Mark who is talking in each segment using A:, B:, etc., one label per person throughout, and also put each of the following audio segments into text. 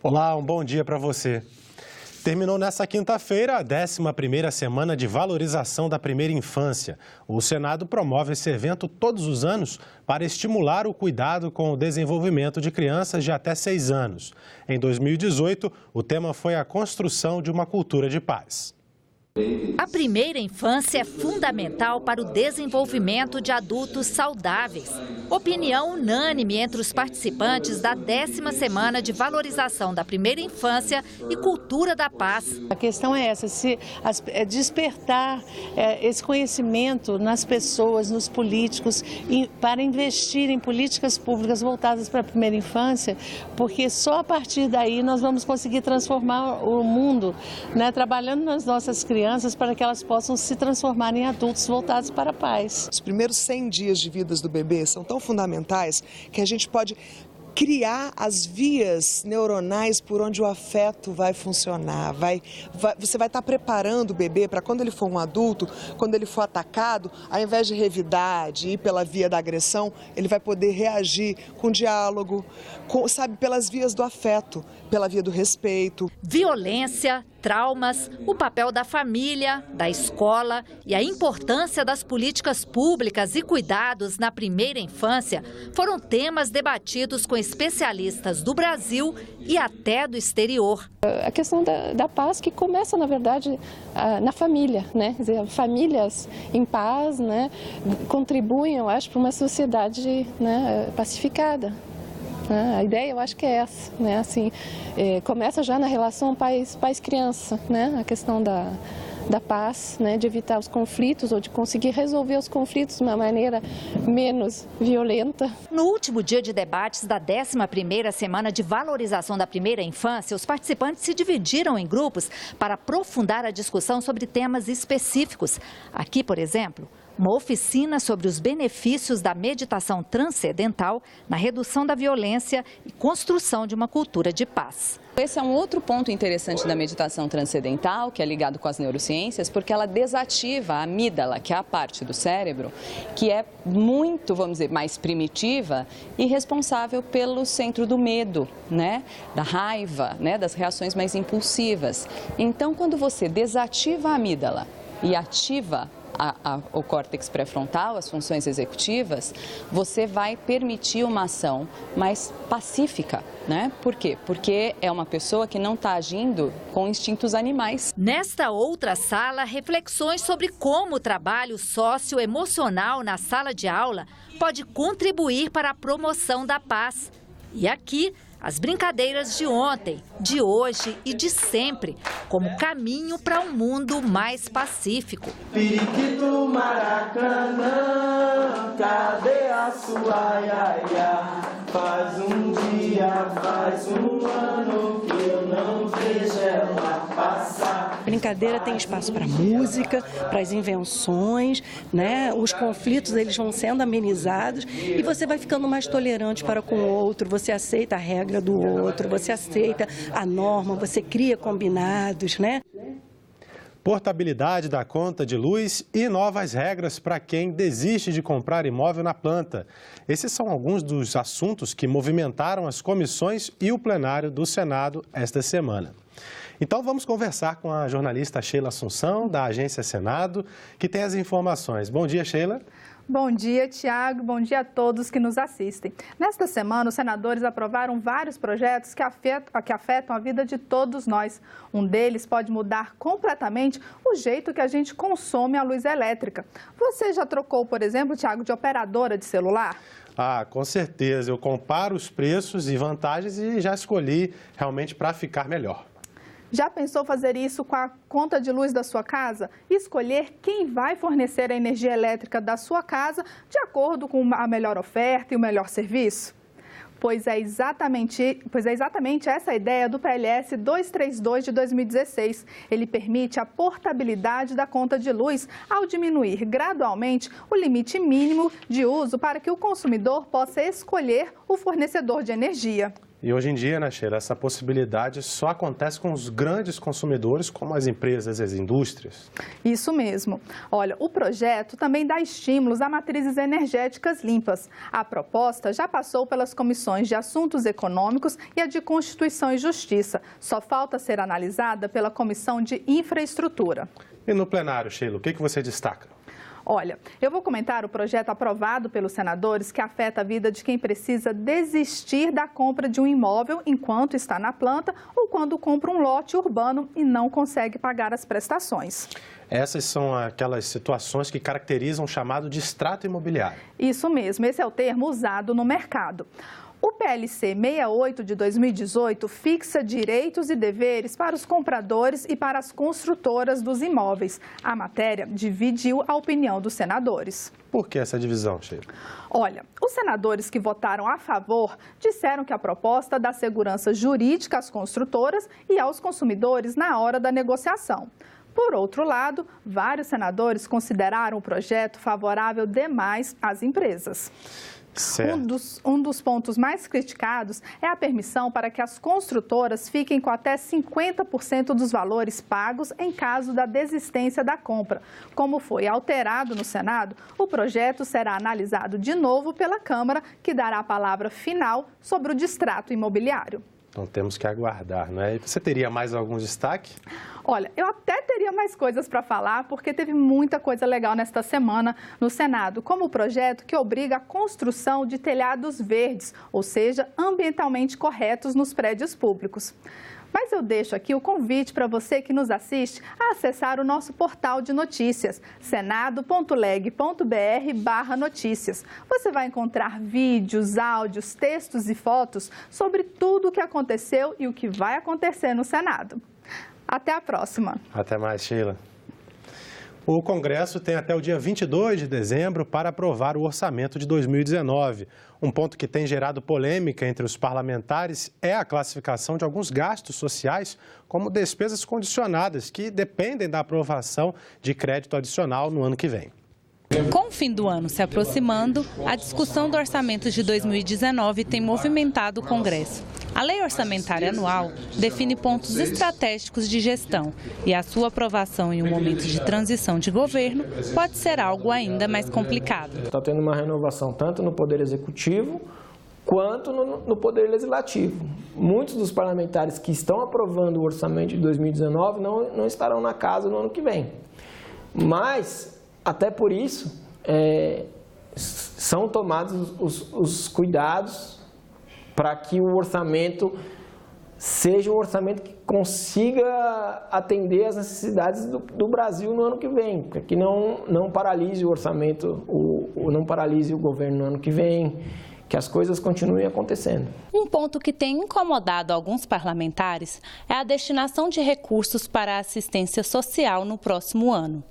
A: Olá, um bom dia para você. Terminou nesta quinta-feira a 11ª Semana de Valorização da Primeira Infância. O Senado promove esse evento todos os anos para estimular o cuidado com o desenvolvimento de crianças de até 6 anos. Em 2018, o tema foi a construção de uma cultura de paz.
B: A primeira infância é fundamental para o desenvolvimento de adultos saudáveis. Opinião unânime entre os participantes da 10ª Semana de Valorização da Primeira Infância e Cultura da Paz.
C: A questão é essa, despertar esse conhecimento nas pessoas, nos políticos, para investir em políticas públicas voltadas para a primeira infância, porque só a partir daí nós vamos conseguir transformar o mundo, né, trabalhando nas nossas crianças para que elas possam se transformar em adultos voltados para a paz.
D: Os primeiros 100 dias de vida do bebê são tão fundamentais que a gente pode criar as vias neuronais por onde o afeto vai funcionar. Você vai estar preparando o bebê para quando ele for um adulto, quando ele for atacado, ao invés de revidar, de ir pela via da agressão, ele vai poder reagir com diálogo, pelas vias do afeto, pela via do respeito.
B: Violência, traumas, o papel da família, da escola e a importância das políticas públicas e cuidados na primeira infância foram temas debatidos com especialistas do Brasil e até do exterior.
E: A questão da paz que começa, na verdade, na família, né? Quer dizer, famílias em paz, né, contribuem, eu acho, para uma sociedade, né, pacificada. A ideia, eu acho que é essa, né? Assim, começa já na relação pais-criança, né? A questão da paz, né? De evitar os conflitos ou de conseguir resolver os conflitos de uma maneira menos violenta.
B: No último dia de debates da 11ª Semana de Valorização da Primeira Infância, os participantes se dividiram em grupos para aprofundar a discussão sobre temas específicos. Aqui, por exemplo, uma oficina sobre os benefícios da meditação transcendental na redução da violência e construção de uma cultura de paz.
F: Esse é um outro ponto interessante da meditação transcendental, que é ligado com as neurociências, porque ela desativa a amígdala, que é a parte do cérebro, que é muito, vamos dizer, mais primitiva e responsável pelo centro do medo, né? Da raiva, né? Das reações mais impulsivas. Então, quando você desativa a amígdala e ativa o córtex pré-frontal, as funções executivas, você vai permitir uma ação mais pacífica, né? Por quê? Porque é uma pessoa que não está agindo com instintos animais.
B: Nesta outra sala, reflexões sobre como o trabalho socioemocional na sala de aula pode contribuir para a promoção da paz. E aqui, as brincadeiras de ontem, de hoje e de sempre, como caminho para um mundo mais pacífico.
G: Periquito Maracanã, cadê a sua iaia? Faz um dia, faz um ano que eu não vejo ela passar.
H: A brincadeira tem espaço para música, para as invenções, né? Os conflitos eles vão sendo amenizados e você vai ficando mais tolerante para com o outro, você aceita a regra do outro, você aceita a norma, você cria combinados, né?
A: Portabilidade da conta de luz e novas regras para quem desiste de comprar imóvel na planta. Esses são alguns dos assuntos que movimentaram as comissões e o plenário do Senado esta semana. Então vamos conversar com a jornalista Sheila Assunção, da Agência Senado, que tem as informações. Bom dia, Sheila.
I: Bom dia, Tiago. Bom dia a todos que nos assistem. Nesta semana, os senadores aprovaram vários projetos que afetam a vida de todos nós. Um deles pode mudar completamente o jeito que a gente consome a luz elétrica. Você já trocou, por exemplo, Tiago, de operadora de celular?
A: Ah, com certeza. Eu comparo os preços e vantagens e já escolhi realmente para ficar melhor.
I: Já pensou fazer isso com a conta de luz da sua casa? Escolher quem vai fornecer a energia elétrica da sua casa de acordo com a melhor oferta e o melhor serviço? Pois é exatamente essa a ideia do PLS 232 de 2016. Ele permite a portabilidade da conta de luz ao diminuir gradualmente o limite mínimo de uso para que o consumidor possa escolher o fornecedor de energia.
A: E hoje em dia, né, Sheila, essa possibilidade só acontece com os grandes consumidores, como as empresas e as indústrias.
I: Isso mesmo. Olha, o projeto também dá estímulos a matrizes energéticas limpas. A proposta já passou pelas comissões de Assuntos Econômicos e a de Constituição e Justiça. Só falta ser analisada pela Comissão de Infraestrutura.
A: E no plenário, Sheila, o que você destaca?
I: Olha, eu vou comentar o projeto aprovado pelos senadores que afeta a vida de quem precisa desistir da compra de um imóvel enquanto está na planta ou quando compra um lote urbano e não consegue pagar as prestações.
A: Essas são aquelas situações que caracterizam o chamado distrato imobiliário.
I: Isso mesmo, esse é o termo usado no mercado. O PLC 68 de 2018 fixa direitos e deveres para os compradores e para as construtoras dos imóveis. A matéria dividiu a opinião dos senadores.
A: Por que essa divisão, Sheila?
I: Olha, os senadores que votaram a favor disseram que a proposta dá segurança jurídica às construtoras e aos consumidores na hora da negociação. Por outro lado, vários senadores consideraram o projeto favorável demais às empresas. Um dos pontos mais criticados é a permissão para que as construtoras fiquem com até 50% dos valores pagos em caso da desistência da compra. Como foi alterado no Senado, o projeto será analisado de novo pela Câmara, que dará a palavra final sobre o distrato imobiliário.
A: Então temos que aguardar, não é? E você teria mais algum destaque?
I: Olha, eu até teria mais coisas para falar, porque teve muita coisa legal nesta semana no Senado, como o projeto que obriga a construção de telhados verdes, ou seja, ambientalmente corretos nos prédios públicos. Mas eu deixo aqui o convite para você que nos assiste a acessar o nosso portal de notícias, senado.leg.br/notícias. Você vai encontrar vídeos, áudios, textos e fotos sobre tudo o que aconteceu e o que vai acontecer no Senado. Até a próxima.
A: Até mais, Sheila. O Congresso tem até o dia 22 de dezembro para aprovar o orçamento de 2019. Um ponto que tem gerado polêmica entre os parlamentares é a classificação de alguns gastos sociais como despesas condicionadas, que dependem da aprovação de crédito adicional no ano que vem.
J: Com o fim do ano se aproximando, a discussão do orçamento de 2019 tem movimentado o Congresso. A lei orçamentária anual define pontos estratégicos de gestão e a sua aprovação em um momento de transição de governo pode ser algo ainda mais complicado.
K: Está tendo uma renovação tanto no Poder Executivo quanto no Poder Legislativo. Muitos dos parlamentares que estão aprovando o orçamento de 2019 não estarão na casa no ano que vem. Mas até por isso, são tomados os cuidados para que o orçamento seja um orçamento que consiga atender às necessidades do Brasil no ano que vem, para que não paralise o orçamento, não paralise o governo no ano que vem, que as coisas continuem acontecendo.
J: Um ponto que tem incomodado alguns parlamentares é a destinação de recursos para a assistência social no próximo ano.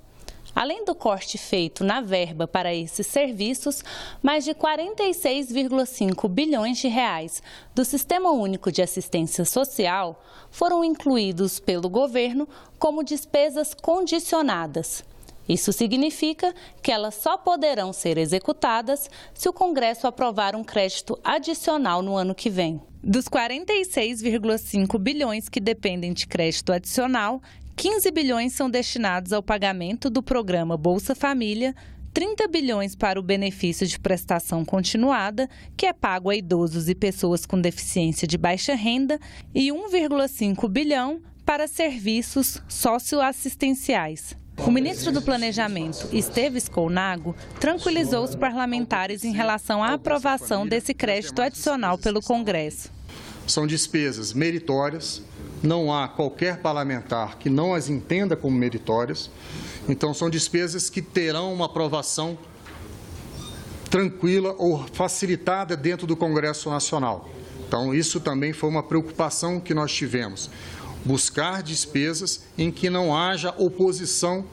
J: Além do corte feito na verba para esses serviços, mais de 46,5 bilhões de reais do Sistema Único de Assistência Social foram incluídos pelo governo como despesas condicionadas. Isso significa que elas só poderão ser executadas se o Congresso aprovar um crédito adicional no ano que vem. Dos 46,5 bilhões que dependem de crédito adicional, 15 bilhões são destinados ao pagamento do programa Bolsa Família, 30 bilhões para o benefício de prestação continuada, que é pago a idosos e pessoas com deficiência de baixa renda, e 1,5 bilhão para serviços socioassistenciais. O ministro do Planejamento, Esteves Colnago, tranquilizou os parlamentares em relação à aprovação desse crédito adicional pelo Congresso.
L: São despesas meritórias, não há qualquer parlamentar que não as entenda como meritórias, então são despesas que terão uma aprovação tranquila ou facilitada dentro do Congresso Nacional. Então isso também foi uma preocupação que nós tivemos, buscar despesas em que não haja oposição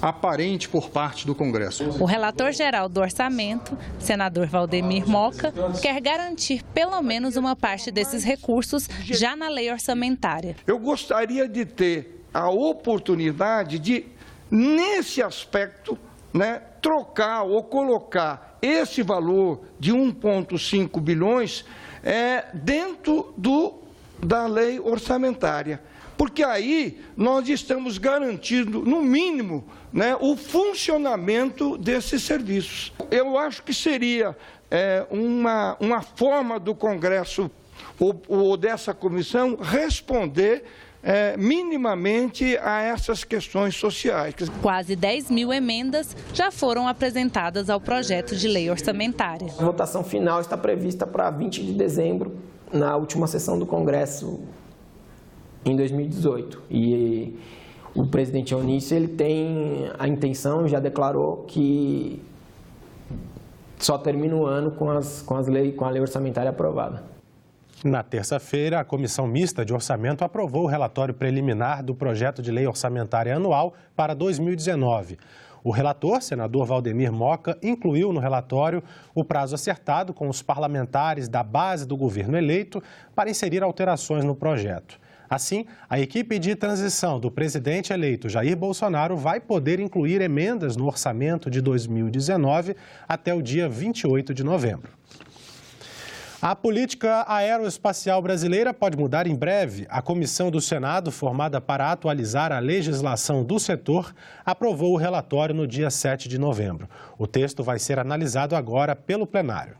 L: aparente por parte do Congresso.
J: O relator-geral do orçamento, senador Valdemir Moca, quer garantir pelo menos uma parte desses recursos já na lei orçamentária.
M: Eu gostaria de ter a oportunidade de, nesse aspecto, trocar ou colocar esse valor de 1,5 bilhões dentro da lei orçamentária. Porque aí nós estamos garantindo, no mínimo, né, o funcionamento desses serviços. Eu acho que seria uma forma do Congresso ou dessa comissão responder minimamente a essas questões sociais.
J: Quase 10 mil emendas já foram apresentadas ao projeto de lei orçamentária.
K: A votação final está prevista para 20 de dezembro, na última sessão do Congresso, em 2018. E o presidente Eunício, ele tem a intenção, já declarou que só termina o ano com a lei orçamentária aprovada.
A: Na terça-feira, a Comissão Mista de Orçamento aprovou o relatório preliminar do projeto de lei orçamentária anual para 2019. O relator, senador Valdemir Moca, incluiu no relatório o prazo acertado com os parlamentares da base do governo eleito para inserir alterações no projeto. Assim, a equipe de transição do presidente eleito Jair Bolsonaro vai poder incluir emendas no orçamento de 2019 até o dia 28 de novembro. A política aeroespacial brasileira pode mudar em breve. A comissão do Senado, formada para atualizar a legislação do setor, aprovou o relatório no dia 7 de novembro. O texto vai ser analisado agora pelo plenário.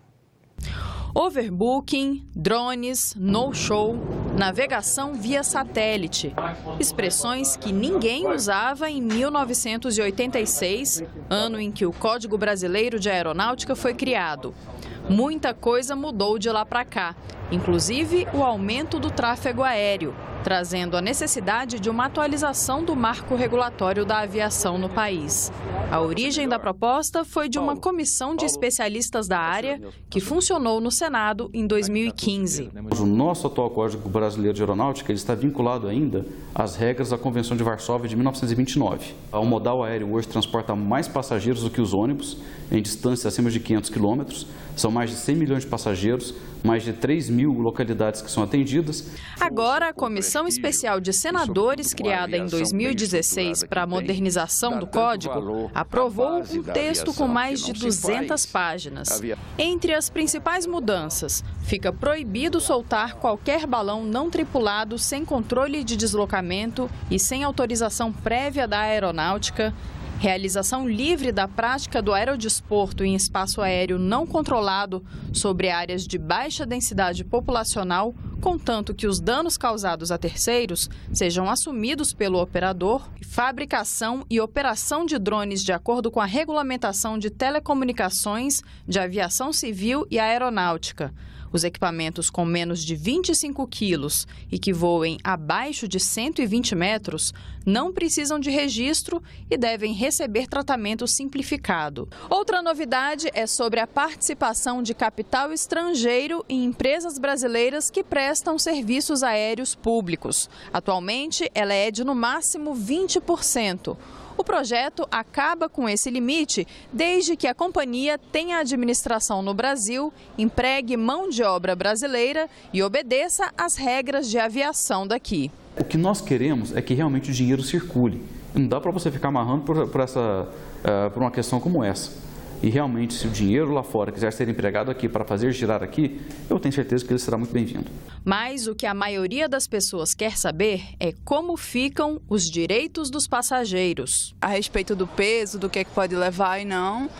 N: Overbooking, drones, no-show, navegação via satélite. Expressões que ninguém usava em 1986, ano em que o Código Brasileiro de Aeronáutica foi criado. Muita coisa mudou de lá para cá, inclusive o aumento do tráfego aéreo, trazendo a necessidade de uma atualização do marco regulatório da aviação no país. A origem da proposta foi de uma comissão de especialistas da área que funcionou no Senado em 2015.
O: O nosso atual Código Brasileiro de Aeronáutica ele está vinculado ainda às regras da Convenção de Varsóvia de 1929. O modal aéreo hoje transporta mais passageiros do que os ônibus, em distâncias acima de 500 quilômetros. São mais de 100 milhões de passageiros, mais de 3 mil localidades que são atendidas.
N: Agora, a Comissão Especial de Senadores, criada em 2016 para a modernização do Código, aprovou um texto com mais de 200 páginas. Entre as principais mudanças, fica proibido soltar qualquer balão não tripulado sem controle de deslocamento e sem autorização prévia da aeronáutica, realização livre da prática do aerodesporto em espaço aéreo não controlado sobre áreas de baixa densidade populacional, contanto que os danos causados a terceiros sejam assumidos pelo operador, fabricação e operação de drones de acordo com a regulamentação de telecomunicações, de aviação civil e aeronáutica. Os equipamentos com menos de 25 quilos e que voem abaixo de 120 metros não precisam de registro e devem receber tratamento simplificado. Outra novidade é sobre a participação de capital estrangeiro em empresas brasileiras que prestam serviços aéreos públicos. Atualmente, ela é de no máximo 20%. O projeto acaba com esse limite desde que a companhia tenha administração no Brasil, empregue mão de obra brasileira e obedeça às regras de aviação daqui.
O: O que nós queremos é que realmente o dinheiro circule. Não dá para você ficar amarrando por uma questão como essa. E realmente, se o dinheiro lá fora quiser ser empregado aqui para fazer girar aqui, eu tenho certeza que ele será muito bem-vindo.
N: Mas o que a maioria das pessoas quer saber é como ficam os direitos dos passageiros.
P: A respeito do peso, do que é que pode levar e não,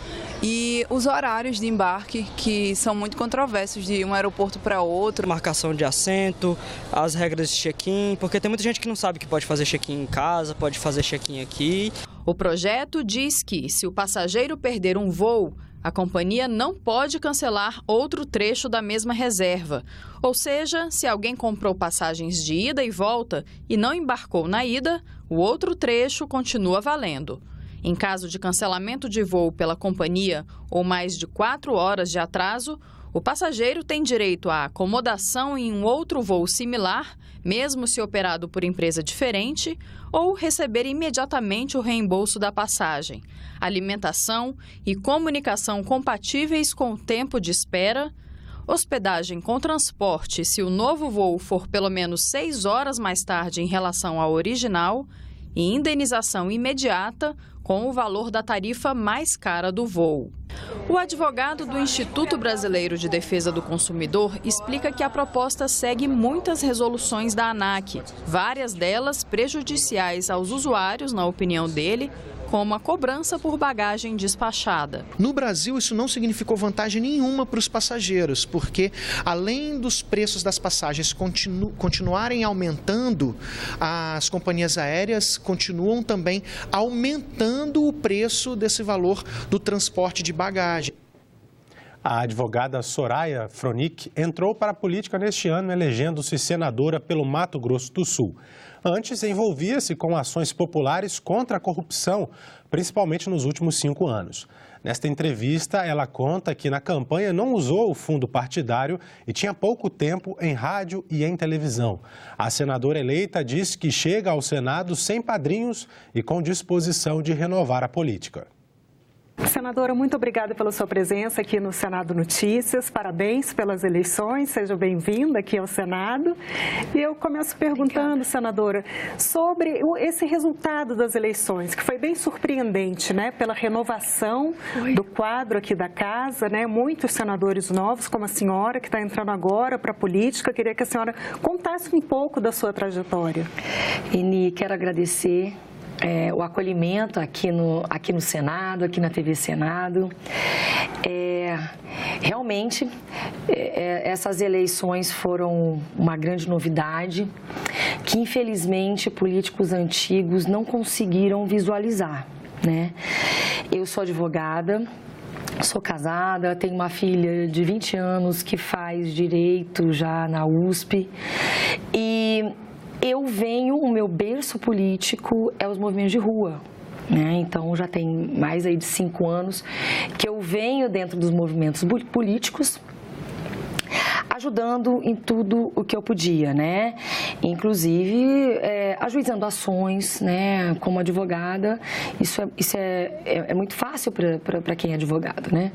P: e os horários de embarque, que são muito controversos de um aeroporto para outro.
Q: Marcação de assento, as regras de check-in, porque tem muita gente que não sabe que pode fazer check-in em casa, pode fazer check-in aqui.
N: O projeto diz que, se o passageiro perder um voo, a companhia não pode cancelar outro trecho da mesma reserva. Ou seja, se alguém comprou passagens de ida e volta e não embarcou na ida, o outro trecho continua valendo. Em caso de cancelamento de voo pela companhia ou mais de 4 horas de atraso, o passageiro tem direito à acomodação em um outro voo similar, mesmo se operado por empresa diferente, ou receber imediatamente o reembolso da passagem, alimentação e comunicação compatíveis com o tempo de espera, hospedagem com transporte se o novo voo for pelo menos 6 horas mais tarde em relação ao original e indenização imediata com o valor da tarifa mais cara do voo. O advogado do Instituto Brasileiro de Defesa do Consumidor explica que a proposta segue muitas resoluções da ANAC, várias delas prejudiciais aos usuários, na opinião dele, como a cobrança por bagagem despachada.
R: No Brasil, isso não significou vantagem nenhuma para os passageiros, porque além dos preços das passagens continuarem aumentando, as companhias aéreas continuam também aumentando o preço desse valor do transporte de bagagem.
A: A advogada Soraya Fronick entrou para a política neste ano, elegendo-se senadora pelo Mato Grosso do Sul. Antes, envolvia-se com ações populares contra a corrupção, principalmente nos últimos 5 anos. Nesta entrevista, ela conta que na campanha não usou o fundo partidário e tinha pouco tempo em rádio e em televisão. A senadora eleita diz que chega ao Senado sem padrinhos e com disposição de renovar a política.
S: Senadora, muito obrigada pela sua presença aqui no Senado Notícias. Parabéns pelas eleições, seja bem-vinda aqui ao Senado. E eu começo perguntando, senadora, sobre esse resultado das eleições, que foi bem surpreendente, né? Pela renovação do quadro aqui da casa, né? Muitos senadores novos, como a senhora, que está entrando agora para a política. Queria que a senhora contasse um pouco da sua trajetória.
T: Eni, quero agradecer o acolhimento aqui no Senado, aqui na TV Senado. Realmente, essas eleições foram uma grande novidade que, infelizmente, políticos antigos não conseguiram visualizar, né? Eu sou advogada, sou casada, tenho uma filha de 20 anos que faz direito já na USP e o meu berço político é os movimentos de rua, né? Então já tem mais aí de 5 anos que eu venho dentro dos movimentos políticos, ajudando em tudo o que eu podia, né? Inclusive ajuizando ações, né? Como advogada, isso é muito fácil para quem é advogado, né?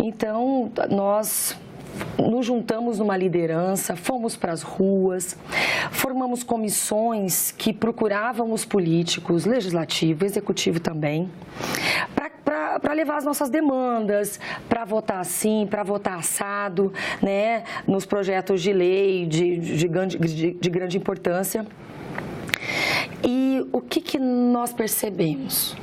T: Então nós nos juntamos numa liderança, fomos para as ruas, formamos comissões que procuravam os políticos, legislativo, executivo também, para levar as nossas demandas, para votar assim, para votar assado, né, nos projetos de lei de grande importância. E o que nós percebemos?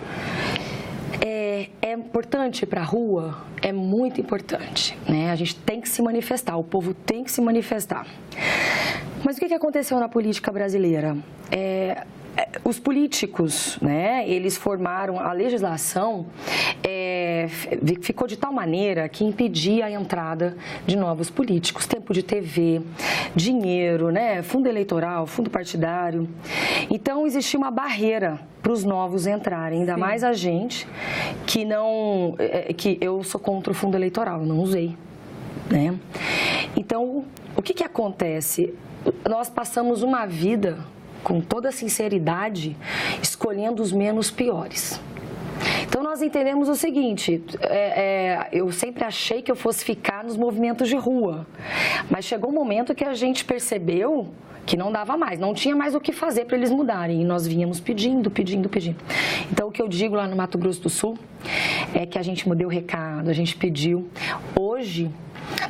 T: É importante para a rua? É muito importante, né? A gente tem que se manifestar, o povo tem que se manifestar. Mas o que aconteceu na política brasileira? Os políticos, né, eles formaram a legislação, ficou de tal maneira que impedia a entrada de novos políticos, tempo de TV, dinheiro, né, fundo eleitoral, fundo partidário. Então existia uma barreira para os novos entrarem, ainda mais a gente que eu sou contra o fundo eleitoral, eu não usei, né? Então o que acontece? Nós passamos uma vida, com toda sinceridade, escolhendo os menos piores. Então nós entendemos o seguinte, eu sempre achei que eu fosse ficar nos movimentos de rua, mas chegou um momento que a gente percebeu que não dava mais, não tinha mais o que fazer para eles mudarem, e nós vínhamos pedindo. Então o que eu digo lá no Mato Grosso do Sul é que a gente deu o recado, a gente pediu. Hoje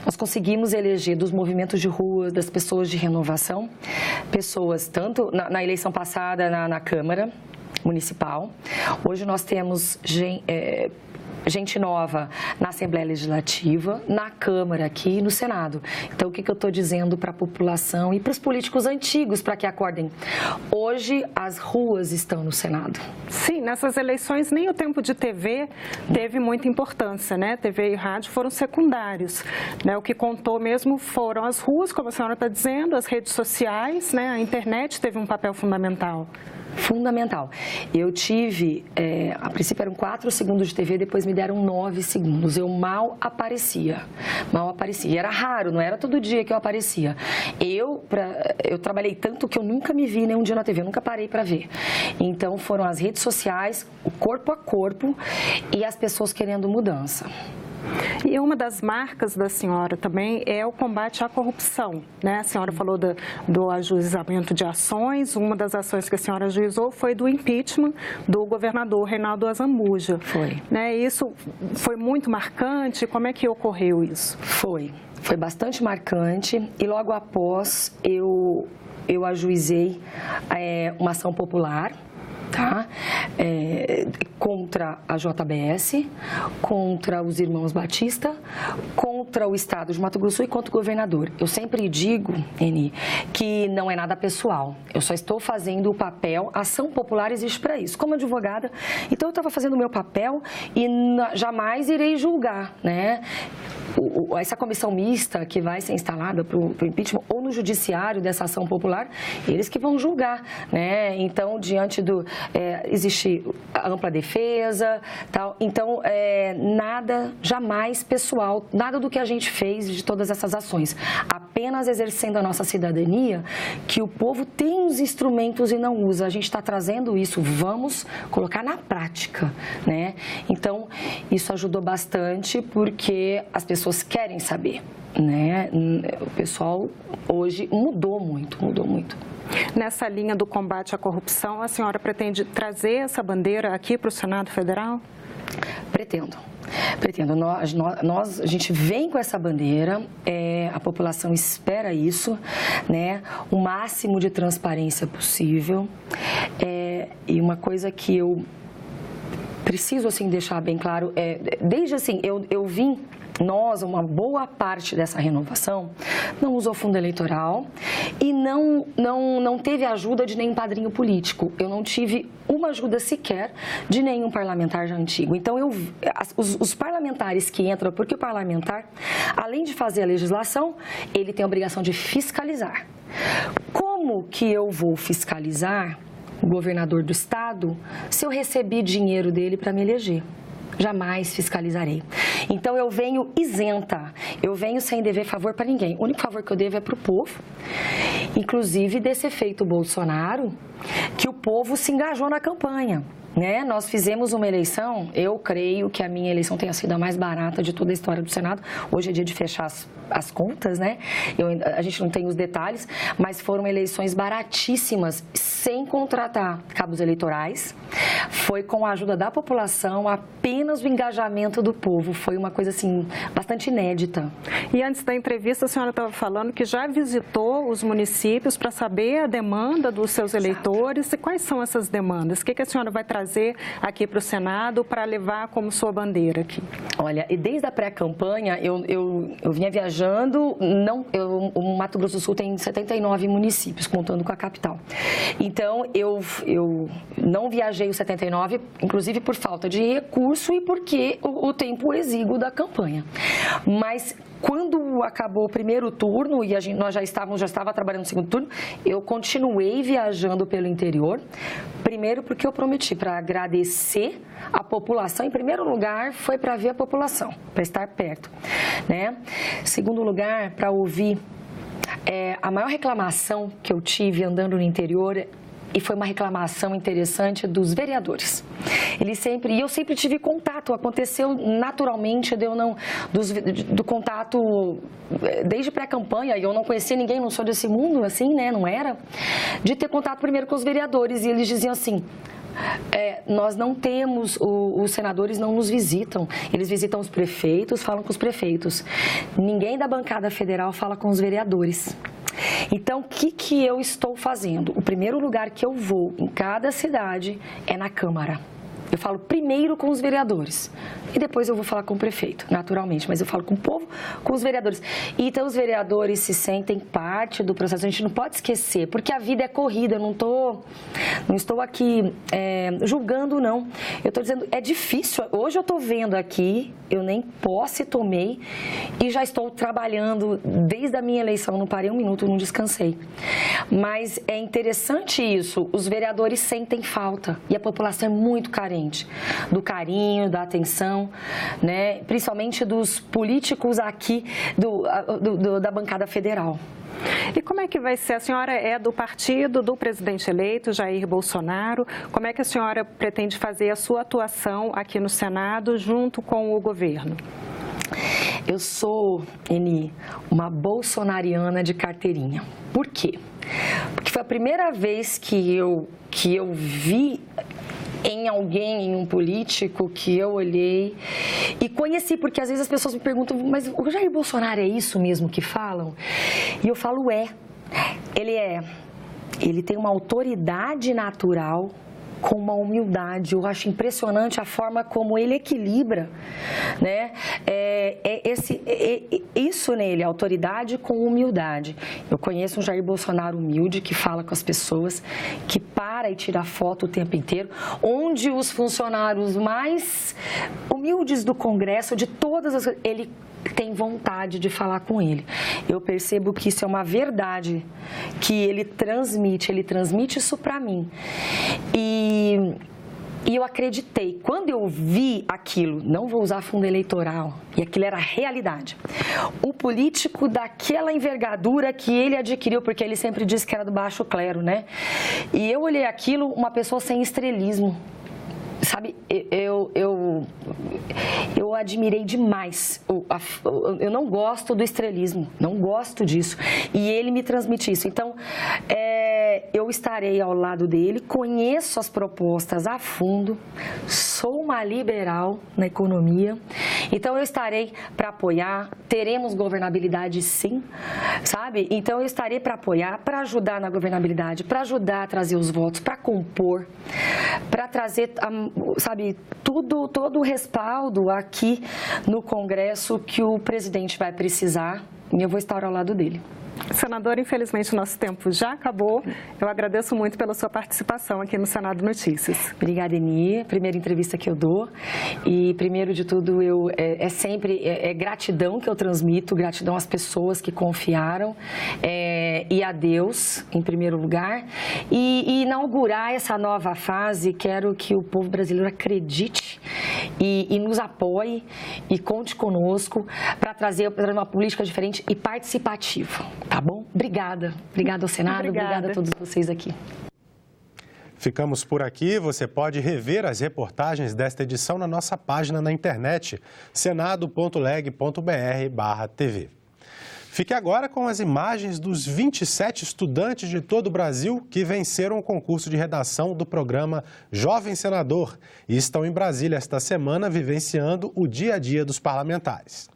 T: nós conseguimos eleger dos movimentos de rua, das pessoas de renovação, pessoas tanto na eleição passada na Câmara Municipal. Hoje nós temos gente nova na Assembleia Legislativa, na Câmara aqui e no Senado. Então, o que eu estou dizendo para a população e para os políticos antigos, para que acordem? Hoje, as ruas estão no Senado.
S: Sim, nessas eleições nem o tempo de TV teve muita importância, né? TV e rádio foram secundários, né? O que contou mesmo foram as ruas, como a senhora está dizendo, as redes sociais, né? A internet teve um papel fundamental.
T: Fundamental. Eu tive, a princípio eram 4 segundos de TV, depois me deram 9 segundos. Eu mal aparecia. E era raro, não era todo dia que eu aparecia. Eu trabalhei tanto que eu nunca me vi nenhum dia na TV, eu nunca parei para ver. Então foram as redes sociais, o corpo a corpo e as pessoas querendo mudança.
S: E uma das marcas da senhora também é o combate à corrupção, né? A senhora falou do ajuizamento de ações, uma das ações que a senhora ajuizou foi do impeachment do governador Reinaldo Azambuja.
T: Foi.
S: Né? Isso foi muito marcante, como é que ocorreu isso?
T: Foi bastante marcante e logo após eu ajuizei uma ação popular, tá? Contra a JBS, contra os irmãos Batista, contra o Estado de Mato Grosso e contra o governador. Eu sempre digo, Eni, que não é nada pessoal. Eu só estou fazendo o papel, a ação popular existe para isso. Como advogada, então eu estava fazendo o meu papel e jamais irei julgar, né? Essa comissão mista que vai ser instalada para o impeachment ou no judiciário dessa ação popular, eles que vão julgar, né? Então, diante do... existe a ampla defesa, tal. Então, nada, jamais pessoal, nada do que a gente fez de todas essas ações. Apenas exercendo a nossa cidadania, que o povo tem os instrumentos e não usa. A gente está trazendo isso, vamos colocar na prática, né? Então, isso ajudou bastante porque as pessoas querem saber, né? O pessoal hoje mudou muito.
S: Nessa linha do combate à corrupção, a senhora pretende trazer essa bandeira aqui para o Senado Federal?
T: Pretendo. A gente vem com essa bandeira, a população espera isso, né? O máximo de transparência possível. E uma coisa que eu preciso assim deixar bem claro, desde assim, eu vim... uma boa parte dessa renovação não usou fundo eleitoral e não teve ajuda de nenhum padrinho político. Eu não tive uma ajuda sequer de nenhum parlamentar já antigo. Então, os parlamentares que entram, porque o parlamentar, além de fazer a legislação, ele tem a obrigação de fiscalizar. Como que eu vou fiscalizar o governador do estado se eu recebi dinheiro dele para me eleger? Jamais fiscalizarei. Então, eu venho isenta, eu venho sem dever favor para ninguém. O único favor que eu devo é para o povo, inclusive desse efeito Bolsonaro, que o povo se engajou na campanha. Né? Nós fizemos uma eleição, eu creio que a minha eleição tenha sido a mais barata de toda a história do Senado. Hoje é dia de fechar as contas, né? A gente não tem os detalhes, mas foram eleições baratíssimas, sem contratar cabos eleitorais. Foi com a ajuda da população, apenas o engajamento do povo. Foi uma coisa, assim, bastante inédita.
S: E antes da entrevista, a senhora estava falando que já visitou os municípios para saber a demanda dos seus eleitores. E quais são essas demandas? O que a senhora vai trazer aqui para o Senado para levar como sua bandeira aqui?
T: Olha, e desde a pré-campanha eu vinha viajando, o Mato Grosso do Sul tem 79 municípios, contando com a capital. Então, eu não viajei os 79, inclusive por falta de recurso e porque o tempo exíguo da campanha. Mas quando acabou o primeiro turno e nós já estava trabalhando no segundo turno, eu continuei viajando pelo interior. Primeiro porque eu prometi para agradecer a população. Em primeiro lugar, foi para ver a população, para estar perto, né? Segundo lugar, para ouvir. A maior reclamação que eu tive andando no interior, e foi uma reclamação interessante dos vereadores. Eu sempre tive contato, aconteceu naturalmente do contato desde pré-campanha, e eu não conhecia ninguém, não sou desse mundo, assim, né, não era, de ter contato primeiro com os vereadores, e eles diziam assim, nós não temos, os senadores não nos visitam, eles visitam os prefeitos, falam com os prefeitos, ninguém da bancada federal fala com os vereadores. Então, o que eu estou fazendo? O primeiro lugar que eu vou em cada cidade é na Câmara. Eu falo primeiro com os vereadores e depois eu vou falar com o prefeito, naturalmente, mas eu falo com o povo, com os vereadores. Então, os vereadores se sentem parte do processo, a gente não pode esquecer, porque a vida é corrida, eu não estou aqui julgando, não. Eu estou dizendo, é difícil, hoje eu estou vendo aqui, eu nem posse tomei e já estou trabalhando desde a minha eleição, não parei um minuto, não descansei. Mas é interessante isso, os vereadores sentem falta e a população é muito carente do carinho, da atenção, né? Principalmente dos políticos aqui da bancada federal.
S: E como é que vai ser? A senhora é do partido do presidente eleito, Jair Bolsonaro. Como é que a senhora pretende fazer a sua atuação aqui no Senado junto com o governo?
T: Eu sou, Eni, uma bolsonariana de carteirinha. Por quê? Porque foi a primeira vez que eu vi em alguém, em um político, que eu olhei e conheci, porque às vezes as pessoas me perguntam, mas o Jair Bolsonaro é isso mesmo que falam? E eu falo, ele tem uma autoridade natural com uma humildade. Eu acho impressionante a forma como ele equilibra, né? Isso nele, autoridade com humildade. Eu conheço um Jair Bolsonaro humilde, que fala com as pessoas, que para e tira foto o tempo inteiro, onde os funcionários mais humildes do Congresso, de todas as... ele tem vontade de falar com ele. Eu percebo que isso é uma verdade que ele transmite isso para mim. E eu acreditei. Quando eu vi aquilo, não vou usar fundo eleitoral, e aquilo era realidade. O político daquela envergadura que ele adquiriu, porque ele sempre disse que era do baixo clero, né? E eu olhei aquilo, uma pessoa sem estrelismo. Sabe, eu admirei demais. Eu não gosto do estrelismo, não gosto disso. E ele me transmite isso. Então, eu estarei ao lado dele, conheço as propostas a fundo, sou uma liberal na economia. Então, eu estarei para apoiar, teremos governabilidade sim, sabe? Então, eu estarei para apoiar, para ajudar na governabilidade, para ajudar a trazer os votos, para compor, para trazer, sabe, todo o respaldo aqui no Congresso que o presidente vai precisar, e eu vou estar ao lado dele.
S: Senadora, infelizmente o nosso tempo já acabou. Eu agradeço muito pela sua participação aqui no Senado Notícias.
T: Obrigada, Eni. Primeira entrevista que eu dou. E, primeiro de tudo, sempre gratidão que eu transmito, gratidão às pessoas que confiaram e a Deus, em primeiro lugar. E inaugurar essa nova fase, quero que o povo brasileiro acredite e nos apoie e conte conosco para trazer uma política diferente e participativa. Tá bom? Obrigada. Obrigada ao Senado, obrigada a todos vocês aqui.
A: Ficamos por aqui. Você pode rever as reportagens desta edição na nossa página na internet, senado.leg.br/tv. Fique agora com as imagens dos 27 estudantes de todo o Brasil que venceram o concurso de redação do programa Jovem Senador e estão em Brasília esta semana vivenciando o dia a dia dos parlamentares.